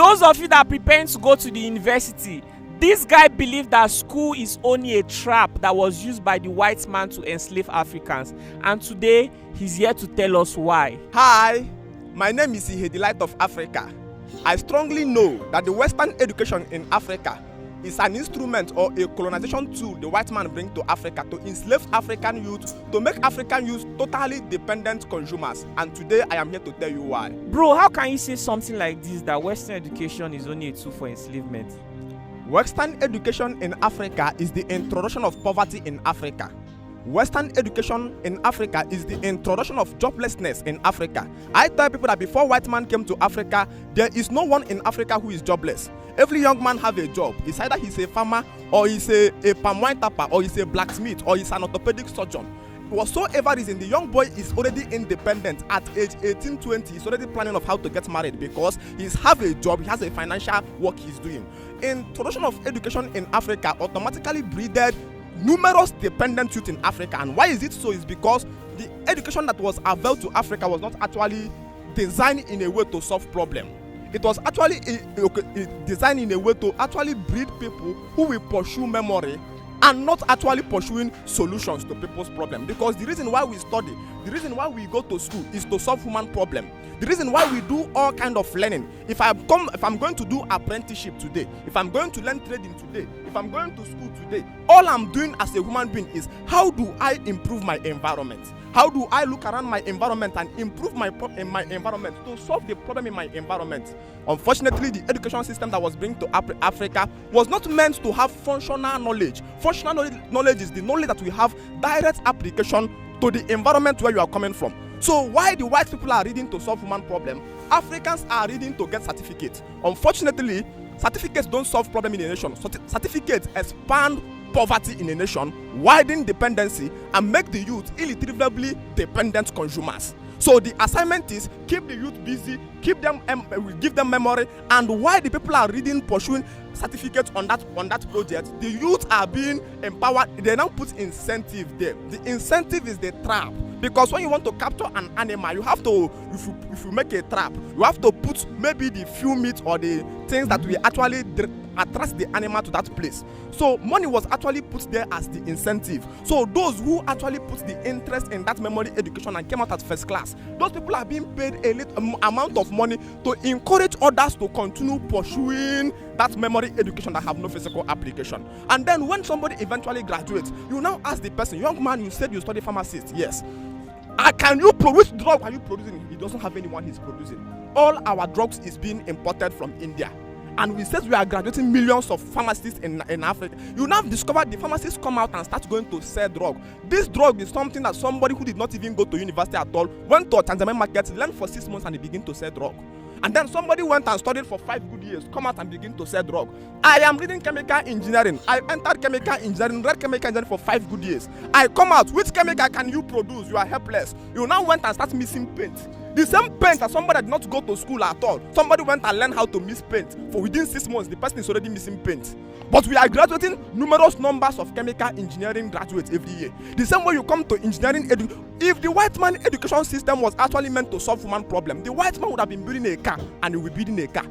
Those of you that are preparing to go to the university, this guy believed that school is only a trap that was used by the white man to enslave Africans. And today, he's here to tell us why. Hi, my name is Ihe, the Light of Africa. I strongly know that the Western education in Africa is an instrument or a colonization tool the white man bring to Africa to enslave African youth, to make African youth totally dependent consumers. And today I am here to tell you why. Bro, how can you say something like this, that Western education is only a tool for enslavement? Western education in Africa is the introduction of poverty in Africa. Western education in Africa is the introduction of joblessness in Africa. I tell people that before white man came to Africa, there is no one in Africa who is jobless. Every young man have a job. It's either he's a farmer, or he's a palm wine tapper, or he's a blacksmith, or he's an orthopedic surgeon. Whatsoever reason, the young boy is already independent at age 18, 20. He's already planning of how to get married because he's have a job, he has a financial work he's doing. Introduction of education in Africa automatically breeded numerous dependent youth in Africa. And why is it so? Is because the education that was available to Africa was not actually designed in a way to solve problem. It was actually designed in a way to actually breed people who will pursue memory and not actually pursuing solutions to people's problem. Because the reason why we study, the reason why we go to school is to solve human problem. The reason why we do all kind of learning. If I'm going to do apprenticeship today, if I'm going to learn trading today, if I'm going to school today, all I'm doing as a human being is how do I improve my environment? How do I look around my environment and improve my environment to solve the problem in my environment? Unfortunately, the education system that was bring to Africa was not meant to have functional knowledge. Functional knowledge is the knowledge that we have direct application to the environment where you are coming from. So why the white people are reading to solve human problem, Africans are reading to get certificates. Unfortunately, certificates don't solve problem in a nation. Certificates expand poverty in a nation, widen dependency, and make the youth irretrievably dependent consumers. So the assignment is keep the youth busy, give them memory, and while the people are reading, pursuing certificates on that project, the youth are being empowered. They now put incentive there. The incentive is the trap. Because when you want to capture an animal, you have to, if you make a trap, you have to put maybe the few meat or the things that will actually attract the animal to that place. So money was actually put there as the incentive. So those who actually put the interest in that memory education and came out at first class, those people are being paid a little amount of money to encourage others to continue pursuing that memory education that have no physical application. And then when somebody eventually graduates, you now ask the person, young man, you said you study pharmacist. Yes. Can you produce drug? Are you producing? He doesn't have anyone he's producing. All our drugs is being imported from India. And we said we are graduating millions of pharmacists in Africa. You now discover the pharmacists come out and start going to sell drug. This drug is something that somebody who did not even go to university at all went to a Tanzania market, learned for 6 months, and they begin to sell drug. And then somebody went and studied for 5 good years, come out and begin to sell drug. I am reading chemical engineering. I entered chemical engineering, read chemical engineering for 5 good years. I come out, which chemical can you produce? You are helpless. You now went and start mixing paint. The same paint as somebody did not go to school at all. Somebody went and learned how to mix paint. For within 6 months, the person is already mixing paint. But we are graduating numerous numbers of chemical engineering graduates every year. The same way you come to engineering if the white man education system was actually meant to solve human problem, the white man would have been building a car and you will be building a car.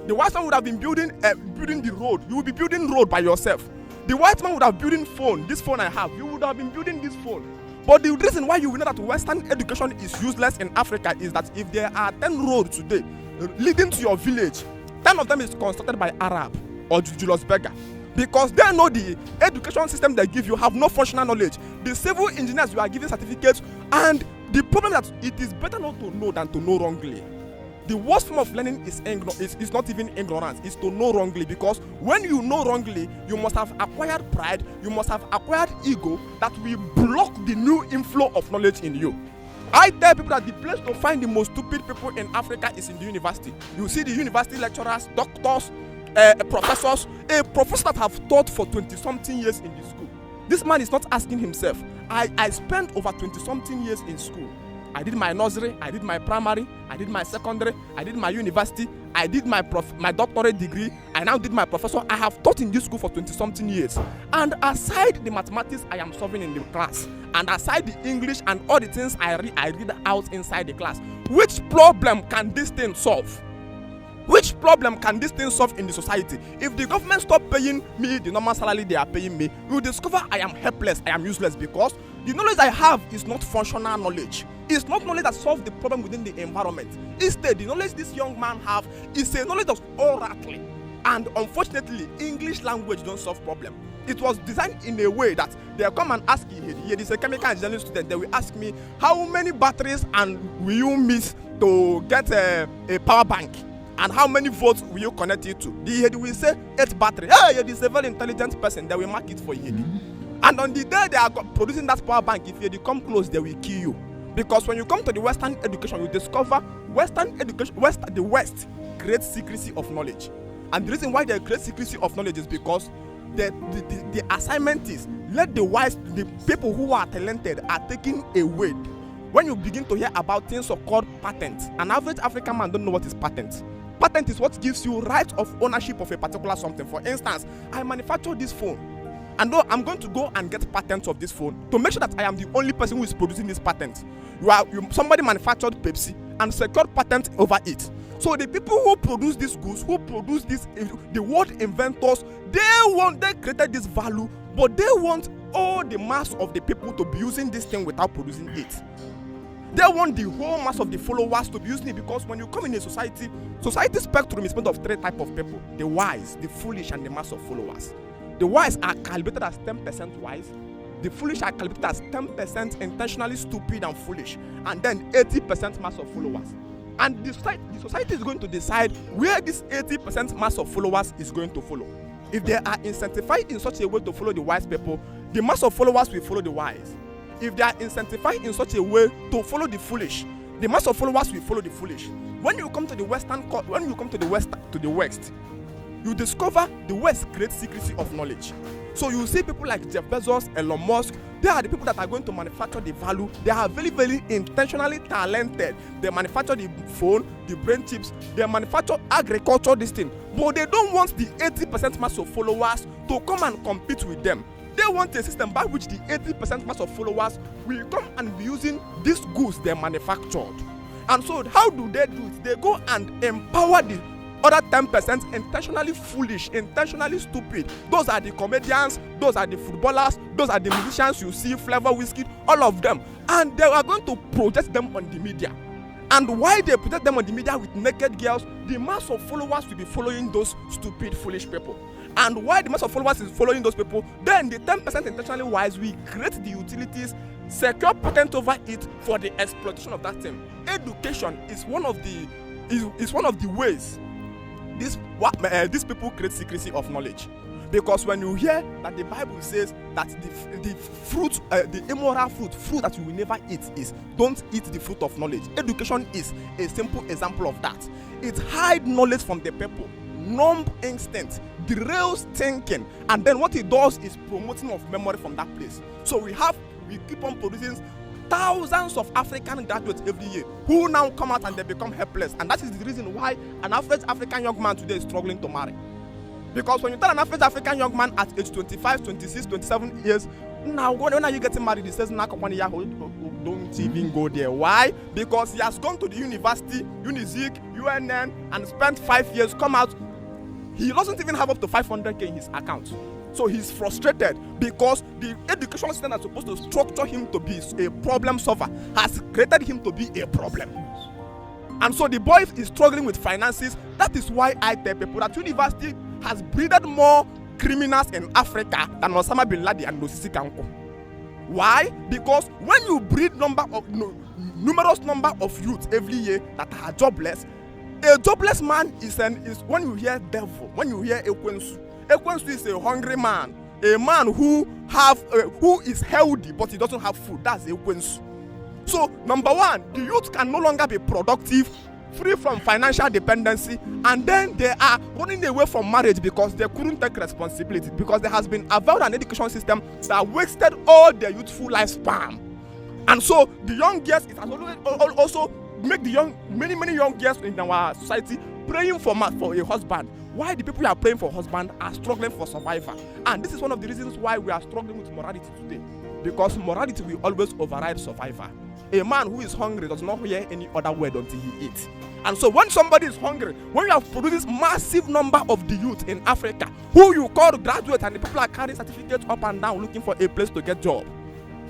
The white man would have been building the road. You will be building road by yourself. The white man would have building phone. This phone I have, you would have been building this phone. But the reason why you will know that Western education is useless in Africa is that if there are 10 roads today leading to your village, 10 of them is constructed by Arab or Julius Berger. Because they know the education system they give you have no functional knowledge. The civil engineers, you are giving certificates, and the problem that it is better not to know than to know wrongly. The worst form of learning is not even ignorance, it's to know wrongly. Because when you know wrongly, you must have acquired pride, you must have acquired ego that will block the new inflow of knowledge in you. I tell people that the place to find the most stupid people in Africa is in the university. You see the university lecturers, doctors, professors, a professor that have taught for 20-something years in the school. This man is not asking himself, I spent over 20-something years in school. I did my nursery, I did my primary, I did my secondary, I did my university, I did my doctorate degree, I now did my professor. I have taught in this school for 20-something years. And aside the mathematics I am solving in the class, and aside the English and all the things I read out inside the class, which problem can this thing solve? Which What problem can this thing solve in the society? If the government stop paying me the normal salary they are paying me, you will discover I am helpless, I am useless, because the knowledge I have is not functional knowledge. It's not knowledge that solves the problem within the environment. Instead, the knowledge this young man have is a knowledge of oratory. And unfortunately, English language don't solve problem. It was designed in a way that they come and ask you, here is a chemical engineering student, they will ask me, how many batteries and will you miss to get a power bank? And how many volts will you connect it to? The head will say 8 batteries. Hey, it is a very intelligent person, they will mark it for you. And on the day they are producing that power bank, if you come close, they will kill you. Because when you come to the Western education, you discover Western education, the West creates secrecy of knowledge. And the reason why they create secrecy of knowledge is because the assignment is, let the wise, the people who are talented are taken away. When you begin to hear about things called patents, an average African man don't know what is patent. Patent is what gives you right of ownership of a particular something. For instance, I manufacture this phone, and though I'm going to go and get patents of this phone to make sure that I am the only person who is producing this patent. Somebody manufactured Pepsi and secured patent over it. So the people who produce these goods, who produce this, the world inventors, they created this value, but they want all the mass of the people to be using this thing without producing it. They want the whole mass of the followers to be using it, because when you come in a society spectrum is made of 3 types of people: the wise, the foolish, and the mass of followers. The wise are calibrated as 10% wise. The foolish are calibrated as 10% intentionally stupid and foolish, and then 80% mass of followers. And the society is going to decide where this 80% mass of followers is going to follow. If they are incentivized in such a way to follow the wise people, the mass of followers will follow the wise. If they are incentivized in such a way to follow the foolish, the mass of followers will follow the foolish. When you come to the West, you discover the West creates secrecy of knowledge. So you see people like Jeff Bezos, Elon Musk, they are the people that are going to manufacture the value. They are very, very intentionally talented. They manufacture the phone, the brain chips, they manufacture agriculture, this thing. But they don't want the 80% mass of followers to come and compete with them. They want a system by which the 80% mass of followers will come and be using these goods they manufactured. And so how do they do it? They go and empower the other 10% intentionally foolish, intentionally stupid. Those are the comedians, those are the footballers, those are the musicians you see, Flavor, Whiskey, all of them. And they are going to project them on the media. And why they project them on the media with naked girls, the mass of followers will be following those stupid, foolish people. And why the mass of followers is following those people, then the 10% intentionally wise will create the utilities, secure patent over it for the exploitation of that thing. Education is one of the ways these people create secrecy of knowledge. Because when you hear that the Bible says that the fruit, the immoral fruit that you will never eat, is don't eat the fruit of knowledge. Education is a simple example of that. It hides knowledge from the people, numb instinct, derails thinking, and then what it does is promoting of memory from that place. So we keep on producing thousands of African graduates every year who now come out and they become helpless. And that is the reason why an average African young man today is struggling to marry. Because when you tell an average African young man at age 25, 26, 27 years, now when are you getting married? He says, don't even go there. Why? Because he has gone to the university, Unizik, UNN, and spent 5 years, come out. He doesn't even have up to 500K in his account. So he's frustrated because the education system that's supposed to structure him to be a problem solver has created him to be a problem. And so the boy is struggling with finances. That is why I tell people that university has breeded more criminals in Africa than Osama bin Laden and Nosisi Kanko. Why? Because when you breed numerous number of youths every year that are jobless, a jobless man is when you hear devil, when you hear Ekwensu. Ekwensu is a hungry man, a man who is healthy but he doesn't have food. That's Ekwensu. So number one, the youth can no longer be productive, free from financial dependency, and then they are running away from marriage because they couldn't take responsibility, because there has been avowed an education system that wasted all their youthful lifespan. And so the young girls, it has also make the many young girls in our society praying for a husband. Why the people who are praying for husband are struggling for survival. And this is one of the reasons why we are struggling with morality today, because morality will always override survival. A man who is hungry does not hear any other word until he eats. And so when somebody is hungry, when you have produced this massive number of the youth in Africa, who you call graduates, and the people are carrying certificates up and down looking for a place to get job,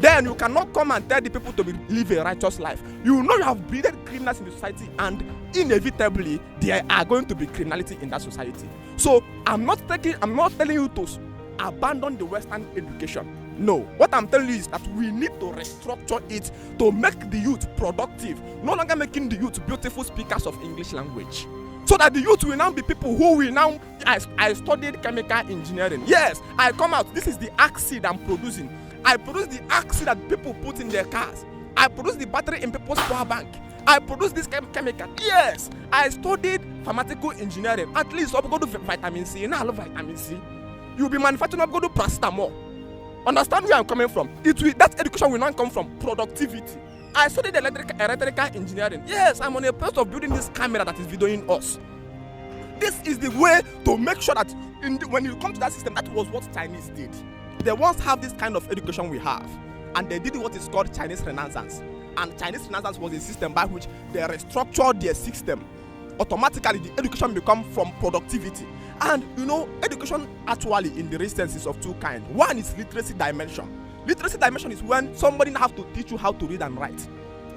then you cannot come and tell the people to live a righteous life. You know you have breeded criminals in the society, and inevitably there are going to be criminality in that society. So I'm not telling you to abandon the Western education. No, what I'm telling you is that we need to restructure it to make the youth productive, no longer making the youth beautiful speakers of English language. So that the youth will now be people who will now, I studied chemical engineering. Yes, I come out, this is the acid I'm producing. I produce the acid that people put in their cars. I produce the battery in people's power bank. I produce this chemical. Yes, I studied pharmaceutical engineering. At least I'll go to vitamin C. Now I love vitamin C. You'll be manufacturing, I'll go to paracetamol. Understand where I'm coming from? That education will not come from productivity. I studied electrical engineering. Yes, I'm on a process of building this camera that is videoing us. This is the way to make sure that when you come to that system, that was what Chinese did. They once have this kind of education we have, and they did what is called Chinese Renaissance. And Chinese Renaissance was a system by which they restructured their system. Automatically, the education become from productivity. And you know, education actually in the real sense is of two kinds. One is literacy dimension. Literacy dimension is when somebody have to teach you how to read and write.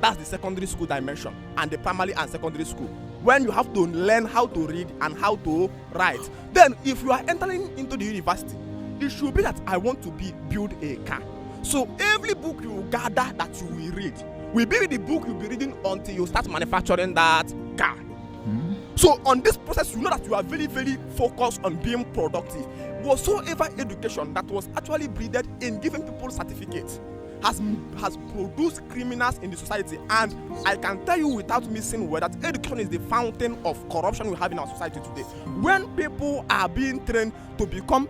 That's the secondary school dimension, and the primary and secondary school, when you have to learn how to read and how to write. Then if you are entering into the university, it should be that I want to build a car. So every book you gather that you will read will be the book you'll be reading until you start manufacturing that car. So on this process, you know that you are very, very focused on being productive. Whatsoever education that was actually breeded in giving people certificates has produced criminals in the society. And I can tell you without missing word that education is the fountain of corruption we have in our society today. When people are being trained to become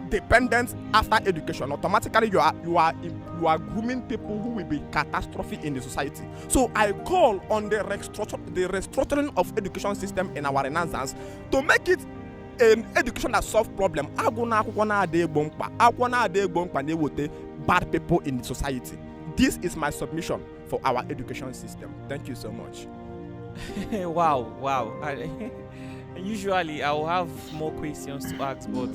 dependent after education, automatically you are grooming people who will be catastrophic in the society. So I call on the restructuring of education system in our Renaissance to make it an education that solves problem. Bad people in the society. This is my submission for our education system. Thank you so much. Wow. Usually I will have more questions to ask, but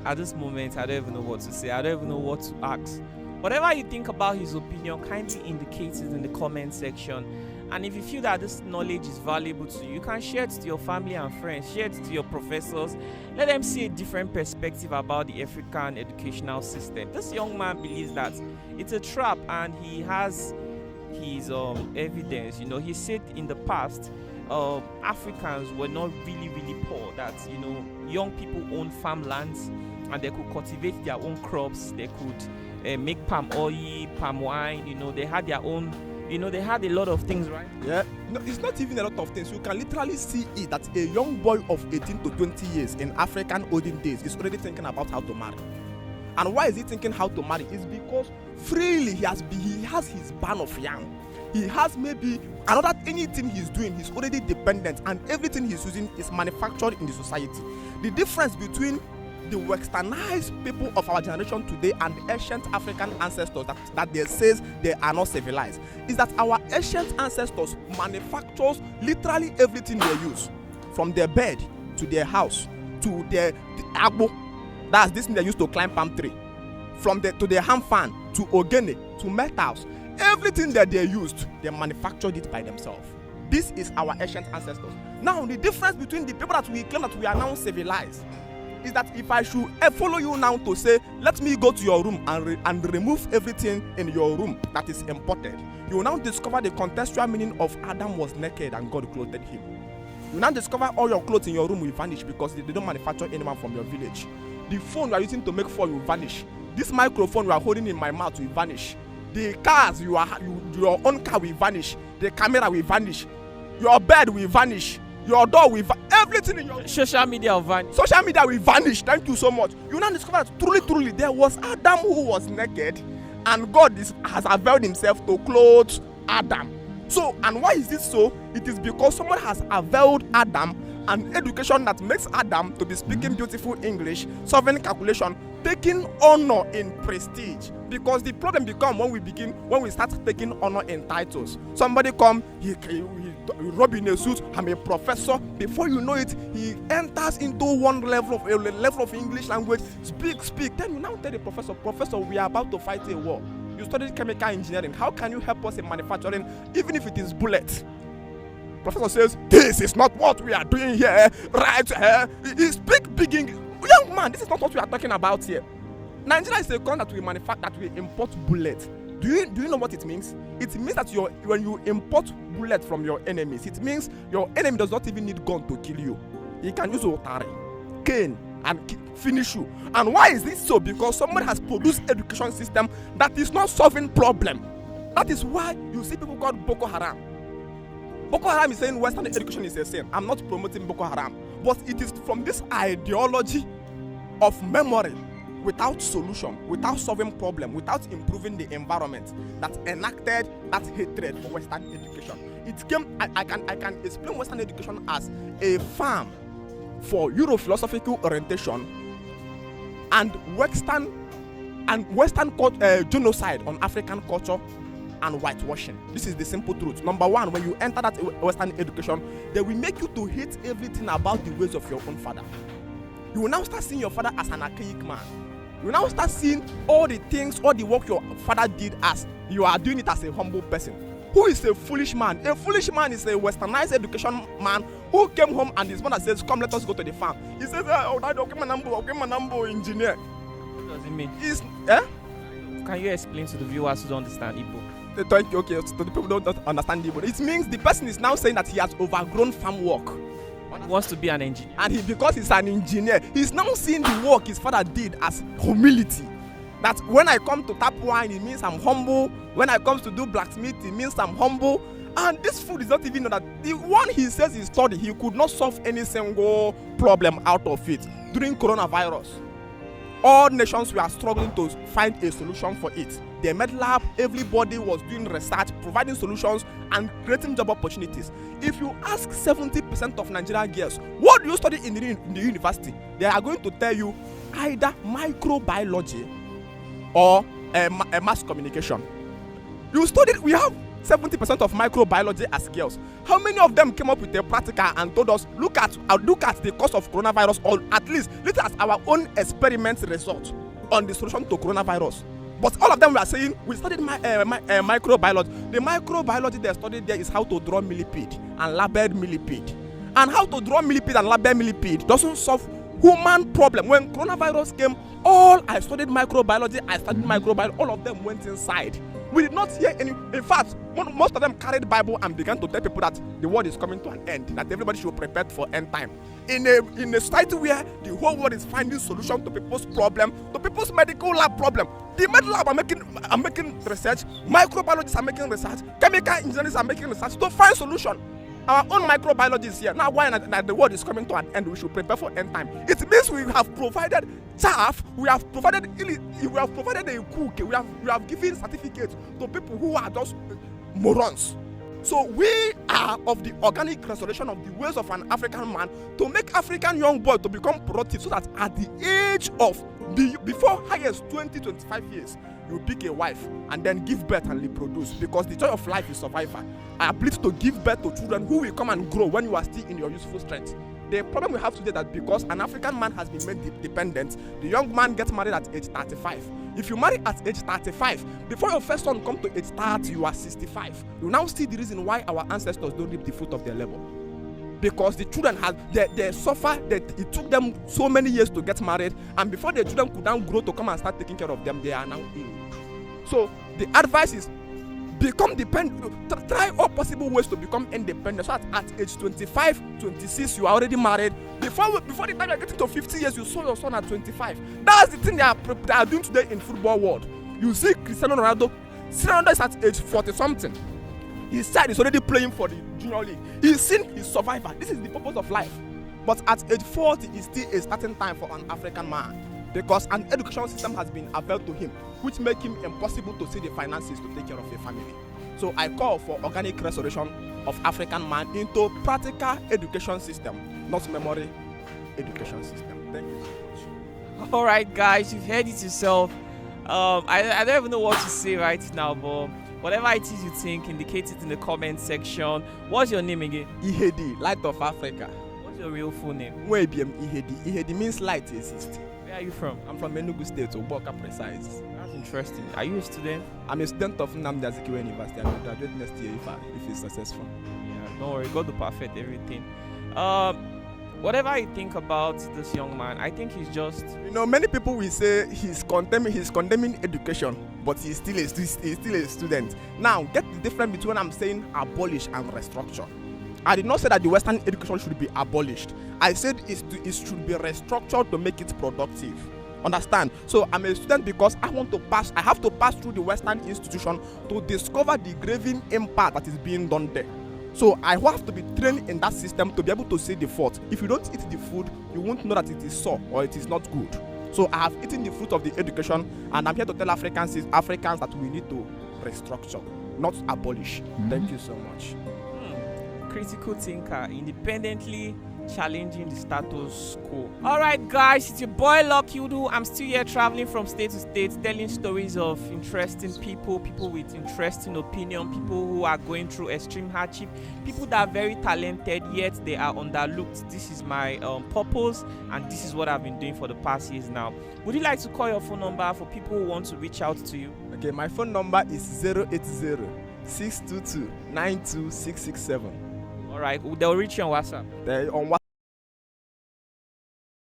at this moment I don't even know what to say. I don't even know what to ask. Whatever you think about his opinion, kindly indicate it in the comment section. And if you feel that this knowledge is valuable to you, you can share it to your family and friends, share it to your professors. Let them see a different perspective about the African educational system. This young man believes that it's a trap, and he has his evidence. You know, he said in the past Africans were not really poor, that young people own farmlands and they could cultivate their own crops. They could make palm oil, palm wine. They had their own. They had a lot of things, right? Yeah. No, it's not even a lot of things. You can literally see it that a young boy of 18 to 20 years in African olden days is already thinking about how to marry. And why is he thinking how to marry? It's because freely he has his barn of yam. He has maybe anything he's doing, he's already dependent, and everything he's using is manufactured in the society. The difference between the westernized people of our generation today and the ancient African ancestors that they says they are not civilized is that our ancient ancestors manufactures literally everything they use, from their bed to their house to the agbo, that's this thing they used to climb palm tree, to their hand fan to ogene to metals. Everything that they used, they manufactured it by themselves. This is our ancient ancestors. Now the difference between the people that we claim that we are now civilized is that if I should follow you now to say, let me go to your room and remove everything in your room that is imported, you will now discover the contextual meaning of Adam was naked and God clothed him. You will now discover all your clothes in your room will vanish because they don't manufacture anyone from your village. The phone you are using to make phone will vanish. This microphone you are holding in my mouth will vanish. The cars your own car will vanish. The camera will vanish. Your bed will vanish. Your door will everything in your social media will vanish. Social media will vanish. Thank you so much. You now discover that truly there was Adam who was naked, and God has availed himself to clothe Adam. So, and why is this so? It is because someone has availed Adam an education that makes Adam to be speaking beautiful English, solving calculation, taking honor in prestige. Because the problem becomes when we start taking honor in titles. Somebody come, he rub in a suit, I'm a professor. Before you know it, he enters into one level of English language, speak. Then you now tell the professor, we are about to fight a war. You studied chemical engineering. How can you help us in manufacturing, even if it is bullets? Professor says, this is not what we are doing here, right here. He speak big English. Young man, this is not what we are talking about here. Nigeria is a country that we manufacture, that we import bullets. Do you know what it means? It means that when you import bullets from your enemies, it means your enemy does not even need gun to kill you. He can use otari, cane, and finish you. And why is this so? Because someone has produced education system that is not solving problem. That is why you see people called Boko Haram. Boko Haram is saying Western education is a sin. I'm not promoting Boko Haram, but it is from this ideology of memory without solution, without solving problem, without improving the environment that enacted that hatred for Western education. It came. I can explain Western education as a farm for Euro-philosophical orientation and Western genocide on African culture and whitewashing. This is the simple truth. Number one, when you enter that Western education, they will make you to hate everything about the ways of your own father. You will now start seeing your father as an archaic man. You will now start seeing all the things, all the work your father did as you are doing it as a humble person. Who is a foolish man? A foolish man is a westernized education man who came home and his mother says, come, let us go to the farm. He says, okay, my number, engineer. What does it mean? Eh? Can you explain to the viewers who don't understand Igbo? Thank you. Okay, to the people who don't understand Igbo, it means the person is now saying that he has overgrown farm work. He wants to be an engineer. And because he's an engineer, he's now seeing the work his father did as humility. That when I come to tap wine, it means I'm humble. When I come to do blacksmith, it means I'm humble. And this food is not even know that the one he says he studied, he could not solve any single problem out of it. During coronavirus, all nations were struggling to find a solution for it. They made lab, everybody was doing research, providing solutions and creating job opportunities. If you ask 70% of Nigerian girls, what do you study in the university? They are going to tell you either microbiology or mass communication. You studied, we have 70% of microbiology as girls. How many of them came up with a practical and told us, look at the cause of coronavirus, or at least look at our own experiment result on the solution to coronavirus? But all of them were saying, we studied microbiology. The microbiology they studied there is how to draw millipede and label millipede. And how to draw millipede and label millipede doesn't solve human problem. When coronavirus came, I studied microbiology, all of them went inside. We did not hear any. In fact, most of them carried Bible and began to tell people that the world is coming to an end, that everybody should prepare for end time. In a society where the whole world is finding solution to people's problem, to people's medical lab problem. The medical lab are making research, microbiologists are making research, chemical engineers are making research to find solution. Our own microbiology is here. Now, why that the world is coming to an end, we should prepare for end time. It means we have provided staff, we have provided a cook, we have given certificates to people who are just morons. So we are of the organic restoration of the ways of an African man to make African young boy to become productive, so that at the age of before highest 20-25 years, you pick a wife and then give birth and reproduce, because the joy of life is survival. I believe to give birth to children who will come and grow when you are still in your useful strength. The problem we have today is that because an African man has been made dependent, the young man gets married at age 35. If you marry at age 35, before your first son comes to age 30, you are 65. You now see the reason why our ancestors don't reap the fruit of their labor. Because the children they suffer, that it took them so many years to get married, and before the children could now grow to come and start taking care of them, they are now ill. So the advice is, become dependent. Try all possible ways to become independent. So at age 25, 26, you are already married. Before the time you are getting to 50 years, you saw your son at 25. That's the thing they are doing today in football world. You see Cristiano Ronaldo is at age 40 something. His side is already playing for the junior league. He's seen his survivor. This is the purpose of life. But at age 40 is still a starting time for an African man, because an education system has been availed to him, which make him impossible to see the finances to take care of a family. So I call for organic restoration of African man into practical education system, not memory education system. Thank you so much. All right, guys, you've heard it yourself. I don't even know what to say right now, but whatever it is you think, indicate it in the comment section. What's your name again? Ihedi, Light of Africa. What's your real full name? Nwebiem Ihedi. Ihedi means light exists. Where are you from? I'm from Enugu State, Oboka precise. That's interesting. Are you a student? I'm a student of Nnamdi Azikiwe University. I will graduate next year if it's successful. Yeah, don't worry, God will perfect everything. Whatever you think about this young man, I think he's just... Many people will say he's condemning education, but he's still a student. Now, get the difference between I'm saying abolish and restructure. I did not say that the Western education should be abolished. I said it should be restructured to make it productive. Understand? So I'm a student because I have to pass through the Western institution to discover the graving impact that is being done there. So I have to be trained in that system to be able to see the fault. If you don't eat the food, you won't know that it is sour or it is not good. So I have eaten the fruit of the education, and I'm here to tell Africans that we need to restructure, not abolish. Thank you so much. Critical thinker, independently challenging the status quo. All right, guys, it's your boy Lucky Udu. I'm still here traveling from state to state, telling stories of interesting people with interesting opinion, people who are going through extreme hardship, people that are very talented yet they are underlooked. This is my purpose, and this is what I've been doing for the past years now. Would you like to call your phone number for people who want to reach out to you? Okay, my phone number is 080 622 92667. All right, they'll reach you on WhatsApp. On WhatsApp.